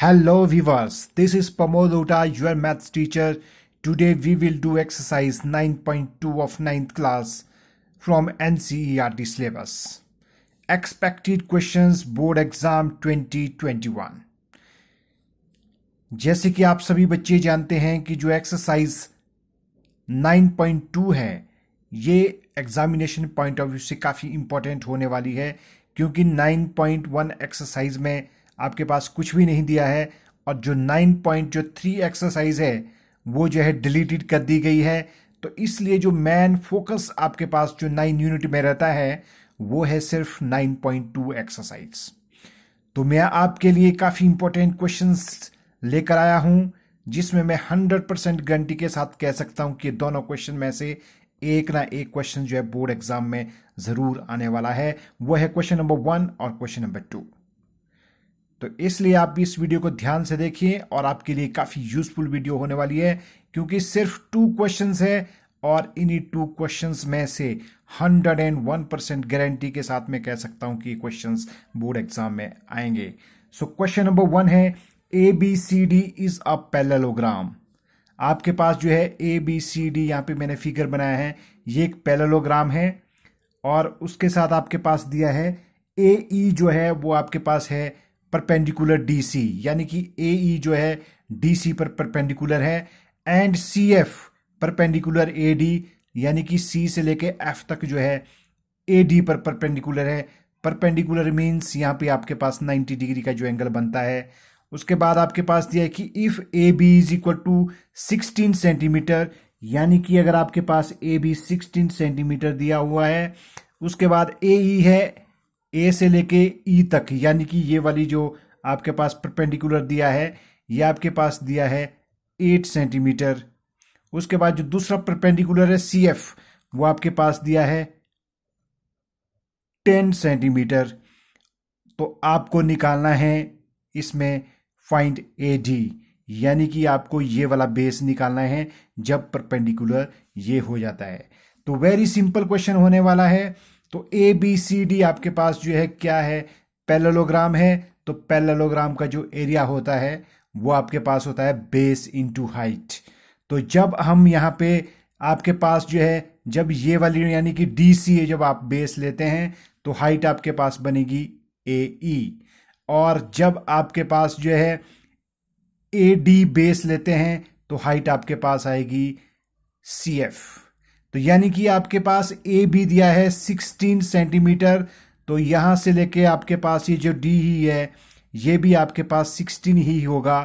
Hello viewers, this is Pramod Ota, your maths teacher. Today we will do exercise 9.2 of 9th class from NCERT syllabus. Expected questions board exam 2021. जैसे कि आप सभी बच्चे जानते हैं कि जो एक्सरसाइज 9.2 है ये एग्जामिनेशन पॉइंट ऑफ व्यू से काफ़ी इंपॉर्टेंट होने वाली है, क्योंकि 9.1 एक्सरसाइज में आपके पास कुछ भी नहीं दिया है और जो 9.3 एक्सरसाइज है वो जो है डिलीटेड कर दी गई है। तो इसलिए जो मेन फोकस आपके पास जो 9 यूनिट में रहता है वो है सिर्फ 9.2 एक्सरसाइज। तो मैं आपके लिए काफ़ी इंपॉर्टेंट क्वेश्चंस लेकर आया हूं, जिसमें मैं 100% गारंटी के साथ कह सकता हूं कि दोनों क्वेश्चन में से एक ना एक क्वेश्चन जो है बोर्ड एग्जाम में जरूर आने वाला है। वो है क्वेश्चन नंबर 1 और क्वेश्चन नंबर 2। तो इसलिए आप इस वीडियो को ध्यान से देखिए और आपके लिए काफी यूजफुल वीडियो होने वाली है, क्योंकि सिर्फ 2 क्वेश्चंस है और इन्हीं 2 क्वेश्चंस में से 101% गारंटी के साथ मैं कह सकता हूं कि क्वेश्चंस बोर्ड एग्जाम में आएंगे। सो क्वेश्चन नंबर 1 है ABCD इज अ पैरेललोग्राम। आपके पास जो है ABCD, यहां पे मैंने फिगर बनाया है, ये एक पैरेललोग्राम है और उसके साथ आपके पास दिया है AE जो है वो आपके पास है परपेंडिकुलर DC, यानी कि AE जो है DC पर परपेंडिकुलर है, एंड CF परपेंडिकुलर AD, यानी कि C से लेके F तक जो है AD पर परपेंडिकुलर है। परपेंडिकुलर मीन्स यहाँ पे आपके पास 90 डिग्री का जो एंगल बनता है। उसके बाद आपके पास दिया है कि if AB is equal to 16 centimetre, यानी कि अगर आपके पास AB 16 सेंटीमीटर दिया हुआ है, उसके बाद AE है A से लेके E तक, यानी कि ये वाली जो आपके पास परपेंडिकुलर दिया है ये आपके पास दिया है 8 सेंटीमीटर। उसके बाद जो दूसरा परपेंडिकुलर है CF, वो आपके पास दिया है 10 सेंटीमीटर। तो आपको निकालना है इसमें फाइंड AD, यानी कि आपको ये वाला बेस निकालना है जब परपेंडिकुलर ये हो जाता है। तो वेरी सिंपल क्वेश्चन होने वाला है। तो ABCD आपके पास जो है क्या है, पैरेललोग्राम है। तो पैरेललोग्राम का जो एरिया होता है वो आपके पास होता है बेस इनटू हाइट। तो जब हम यहाँ पे आपके पास जो है, जब ये वाली यानी कि DC है, जब आप बेस लेते हैं तो हाइट आपके पास बनेगी AE, और जब आपके पास जो है AD बेस लेते हैं तो हाइट आपके पास आएगी CF। तो यानी कि आपके पास A भी दिया है 16 सेंटीमीटर, तो यहां से लेके आपके पास ये जो D ही है ये भी आपके पास 16 ही होगा।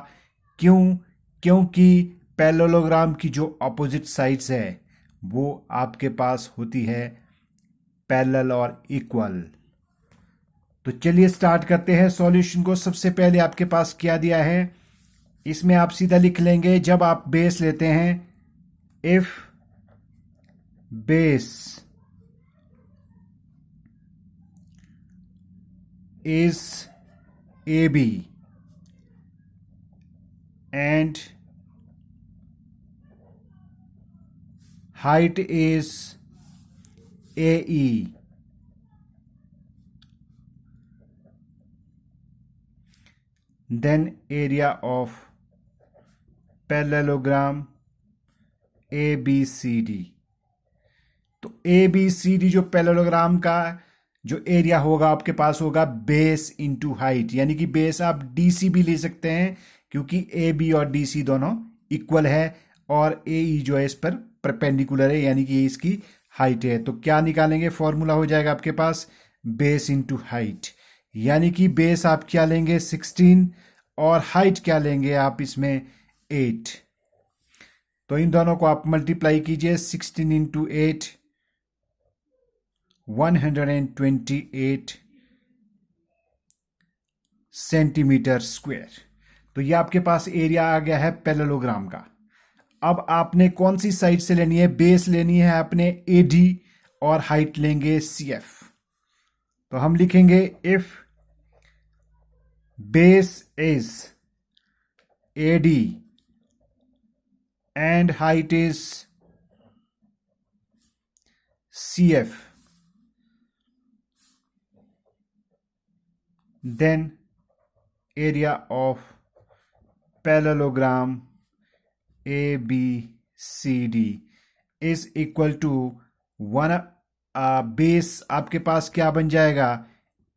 क्यों? क्योंकि पैरेललोग्राम की जो अपोजिट साइड्स है वो आपके पास होती है पैरेलल और इक्वल। तो चलिए स्टार्ट करते हैं सॉल्यूशन को। सबसे पहले आपके पास क्या दिया है, इसमें आप सीधा लिख लेंगे, जब आप बेस लेते हैं if base is AB and height is AE, then area of parallelogram ABCD। तो ABCD जो पैरेललोग्राम का जो एरिया होगा आपके पास होगा बेस इनटू हाइट, यानी कि बेस आप DC भी ले सकते हैं क्योंकि AB और DC दोनों इक्वल है, और AE जो है इस पर परपेंडिकुलर है, यानी कि इसकी हाइट है। तो क्या निकालेंगे, फॉर्मूला हो जाएगा आपके पास बेस इनटू हाइट, यानी कि बेस आप क्या लेंगे 16 और हाइट क्या लेंगे आप इसमें 8। तो इन दोनों को आप मल्टीप्लाई कीजिए, 16 इंटू 8 128 सेंटीमीटर स्क्वायर। तो ये आपके पास एरिया आ गया है पैरेललोग्राम का। अब आपने कौन सी साइड से लेनी है, बेस लेनी है आपने AD और हाइट लेंगे CF। तो हम लिखेंगे if base is AD and height is CF, then area of parallelogram ABCD is equal to one, base आपके पास क्या बन जाएगा,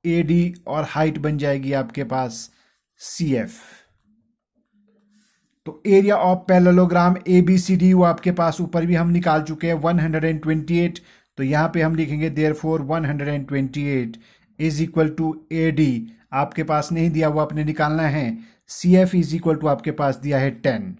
AD, और हाइट बन जाएगी आपके पास CF। तो एरिया ऑफ पैरेललोग्राम ABCD वो आपके पास ऊपर भी हम निकाल चुके हैं 128। तो यहां पे हम लिखेंगे therefore 128 is equal to AD, आपके पास नहीं दिया वो आपने निकालना है, CF इज इक्वल टू आपके पास दिया है 10।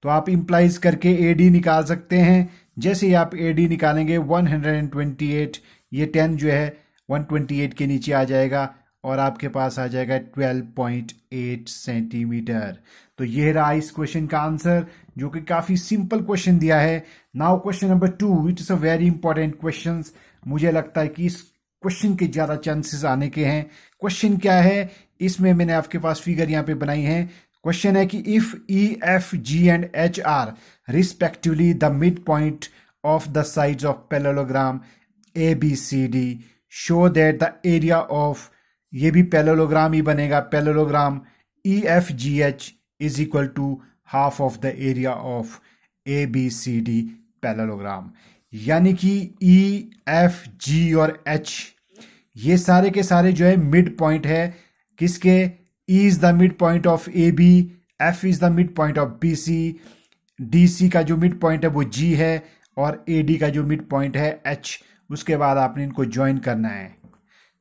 तो आप इंप्लाइज करके AD निकाल सकते हैं। जैसे ही आप AD निकालेंगे 128, ये 10 जो है 128 के नीचे आ जाएगा और आपके पास आ जाएगा 12.8 सेंटीमीटर। तो ये रहा इस क्वेश्चन का आंसर, जो कि काफी सिंपल क्वेश्चन दिया है। Now question number 2, it is a very important question. मुझे लगता है कि इस क्वेश्चन के ज्यादा चांसेस आने के हैं। क्वेश्चन क्या है, इसमें मैंने आपके पास फिगर यहां पे बनाई है। क्वेश्चन है कि if E, F, G and H are respectively the mid point of the sides of parallelogram ABCD, show that the area of, ये भी पैरेललोग्राम ही बनेगा, parallelogram EFGH is equal to half of the area of ABCD parallelogram. यानी कि EFG और H ये सारे के सारे जो है मिड पॉइंट है किसके, E is the mid point of AB, F is the mid point of BC, DC का जो मिड पॉइंट है वो G है, और AD का जो मिड पॉइंट है H। उसके बाद आपने इनको ज्वाइन करना है।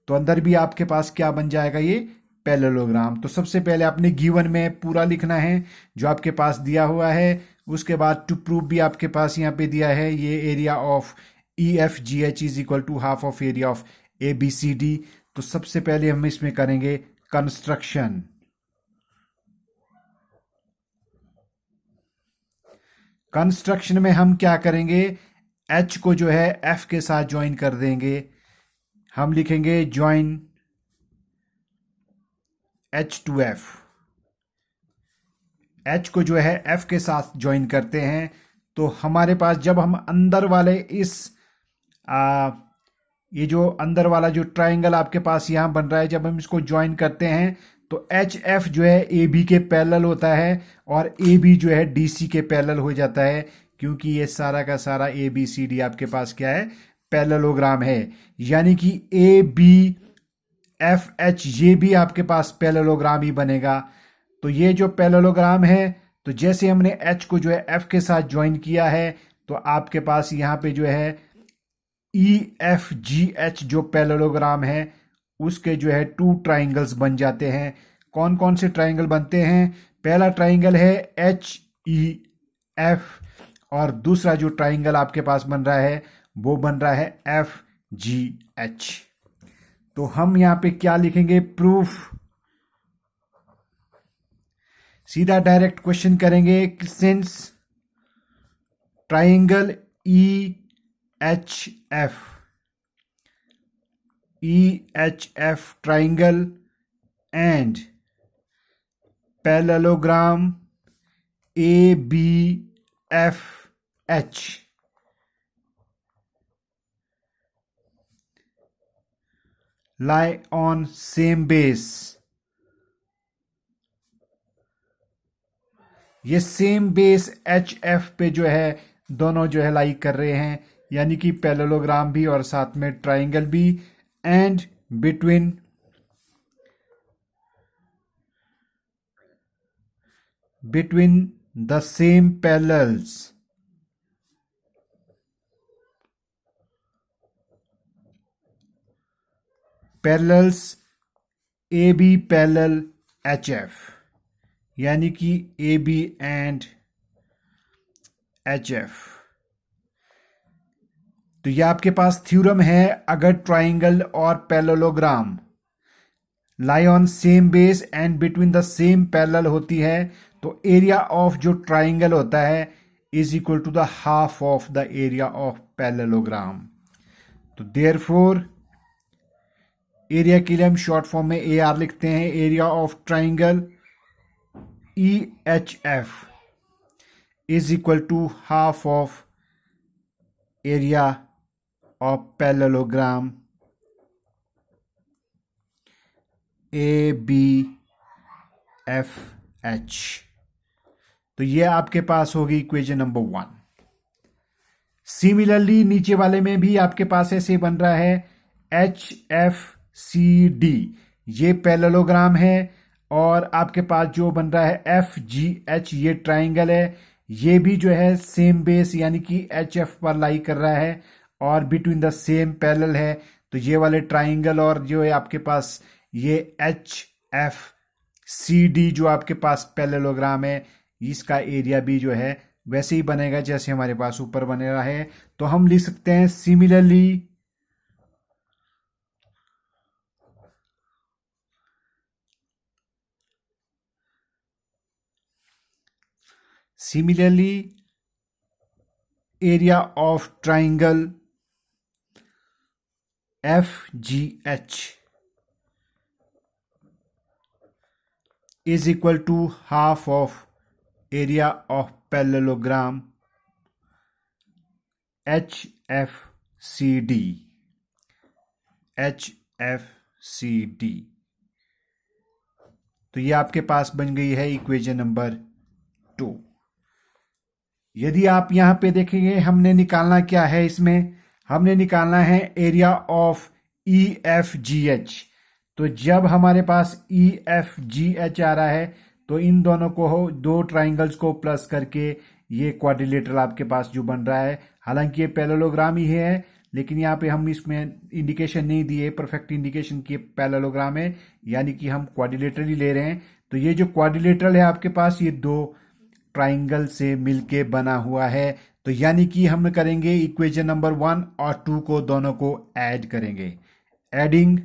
तो अंदर भी आपके पास क्या बन जाएगा, ये पैरेललोग्राम। तो सबसे पहले आपने गिवन में पूरा लिखना है जो आपके पास दिया हुआ है। उसके बाद टू प्रूव भी आपके पास यहाँ पे दिया है, ये area of EFGH is equal to half of area of ABCD। तो सबसे पहले हम इसमें करेंगे कंस्ट्रक्शन। कंस्ट्रक्शन में हम क्या करेंगे, H को जो है F के साथ ज्वाइन कर देंगे। हम लिखेंगे join H to F। H को जो है F के साथ ज्वाइन करते हैं तो हमारे पास जब हम अंदर वाले इस ये जो अंदर वाला जो ट्राइंगल आपके पास यहां बन रहा है, जब हम इसको ज्वाइन करते हैं तो HF जो है AB के पैरेलल होता है और AB जो है DC के पैरेलल हो जाता है, क्योंकि ये सारा का सारा ABCD आपके पास क्या है, पैरेललोग्राम है। यानी कि ABFH ये भी आपके पास पैरेललोग्राम ही बनेगा। तो ये जो पैरेललोग्राम है, तो जैसे हमने H को जो है F के साथ ज्वाइन किया है तो आपके पास यहां पे जो है EFGH जो पैरेललोग्राम है उसके जो है 2 ट्राइंगल्स बन जाते हैं। कौन कौन से ट्राइंगल बनते हैं, पहला ट्राइंगल है HEF और दूसरा जो ट्राइंगल आपके पास बन रहा है वो बन रहा है FGH। तो हम यहां पे क्या लिखेंगे, प्रूफ। सीधा डायरेक्ट क्वेश्चन करेंगे, since triangle EHF triangle and parallelogram ABFH lie on same base। ये सेम बेस HF पे जो है दोनों जो है लाई कर रहे हैं, यानी कि पैरेललोग्राम भी और साथ में ट्राइंगल भी। And between the same parallels AB parallel HF, यानी कि AB एंड HF। तो ये आपके पास थ्योरम है, अगर ट्राइंगल और parallelogram lie on same base and between the same parallel होती है तो एरिया ऑफ जो ट्राइंगल होता है is equal to the half of the area of parallelogram. तो देयरफॉर एरिया के लिए हम शॉर्ट फॉर्म में AR लिखते हैं। Area of triangle EHF is equal to half of area of parallelogram ABFH। F H. तो ये आपके पास होगी इक्वेशन नंबर 1। सिमिलरली नीचे वाले में भी आपके पास ऐसे बन रहा है एच एफ सी डी, ये पैरेललोग्राम है। और आपके पास जो बन रहा है एफ जी एच, ये ट्राइंगल है। ये भी जो है सेम बेस यानी कि एच एफ पर लाई कर रहा है और बिटवीन द सेम पैरेलल है। तो ये वाले ट्राइंगल और जो है आपके पास ये एच एफ सी डी जो आपके पास पैरेललोग्राम है, इसका एरिया भी जो है वैसे ही बनेगा जैसे हमारे पास ऊपर बने रहा है। तो हम लिख सकते हैं similarly area of triangle F G H is equal to half of area of parallelogram HFCD। HFCD तो ये आपके पास बन गई है इक्वेशन नंबर 2। यदि आप यहां पे देखेंगे हमने निकालना क्या है, इसमें हमने निकालना है area of E F G H. तो जब हमारे पास ई एफ जी एच आ रहा है तो इन दोनों को दो ट्राइंगल्स को प्लस करके ये क्वाड्रिलेटरल आपके पास जो बन रहा है, हालांकि ये पैरेललोग्राम ही है लेकिन यहाँ पे हम इसमें इंडिकेशन नहीं दिए, परफेक्ट इंडिकेशन की पैरेललोग्राम है यानी कि हम क्वाड्रिलेटरल ही ले रहे हैं। तो ये जो क्वाड्रिलेटरल है आपके पास ये दो ट्राइंगल से मिलके बना हुआ है। तो यानी कि हम करेंगे इक्वेशन नंबर 1 और 2 को दोनों को ऐड करेंगे। Adding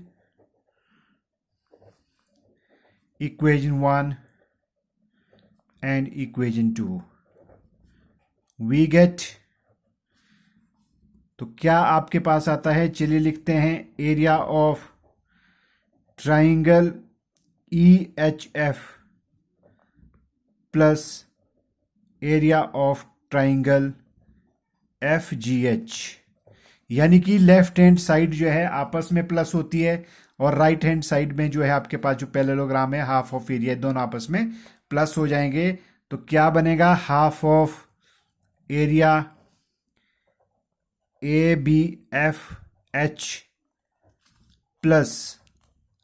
equation 1 and equation 2 we get, तो क्या आपके पास आता है, चलिए लिखते हैं area of triangle E H F plus area of triangle F G H. यानी कि लेफ्ट हैंड साइड जो है आपस में प्लस होती है और राइट हैंड साइड में जो है आपके पास जो पैरेललोग्राम है हाफ ऑफ एरिया, दोनों आपस में प्लस हो जाएंगे। तो क्या बनेगा, half of area A B F H plus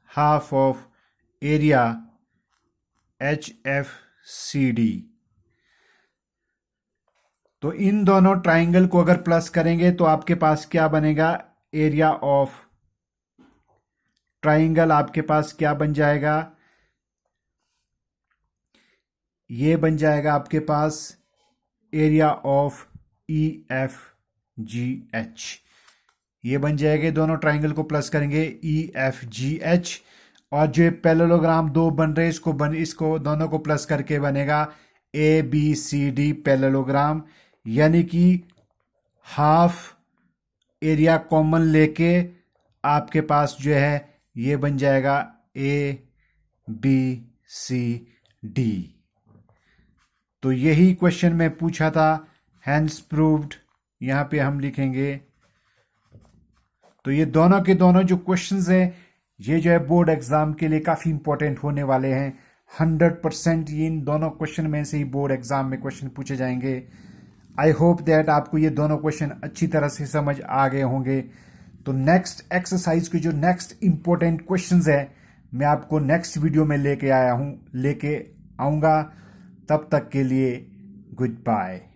half of area H F C D. तो इन दोनों ट्राइंगल को अगर प्लस करेंगे तो आपके पास क्या बनेगा, एरिया ऑफ ट्राइंगल आपके पास क्या बन जाएगा, ये बन जाएगा आपके पास area of E F G H. ये बन जाएंगे, दोनों ट्राइंगल को प्लस करेंगे ई एफ जी एच और जो पैरेललोग्राम दो बन रहे इसको दोनों को प्लस करके बनेगा A B C D parallelogram. यानी कि हाफ एरिया कॉमन लेके आपके पास जो है ये बन जाएगा ए बी सी डी। तो यही क्वेश्चन में पूछा था, हैंस प्रूव्ड यहां पे हम लिखेंगे। तो ये दोनों के दोनों जो क्वेश्चंस हैं ये जो है बोर्ड एग्जाम के लिए काफी इंपॉर्टेंट होने वाले हैं। 100% ये इन दोनों क्वेश्चन में से ही बोर्ड एग्जाम में क्वेश्चन पूछे जाएंगे। आई होप दैट आपको ये दोनों क्वेश्चन अच्छी तरह से समझ आ गए होंगे। तो नेक्स्ट एक्सरसाइज के जो नेक्स्ट इंपॉर्टेंट क्वेश्चंस है मैं आपको नेक्स्ट वीडियो में लेके आऊंगा। तब तक के लिए गुड बाय।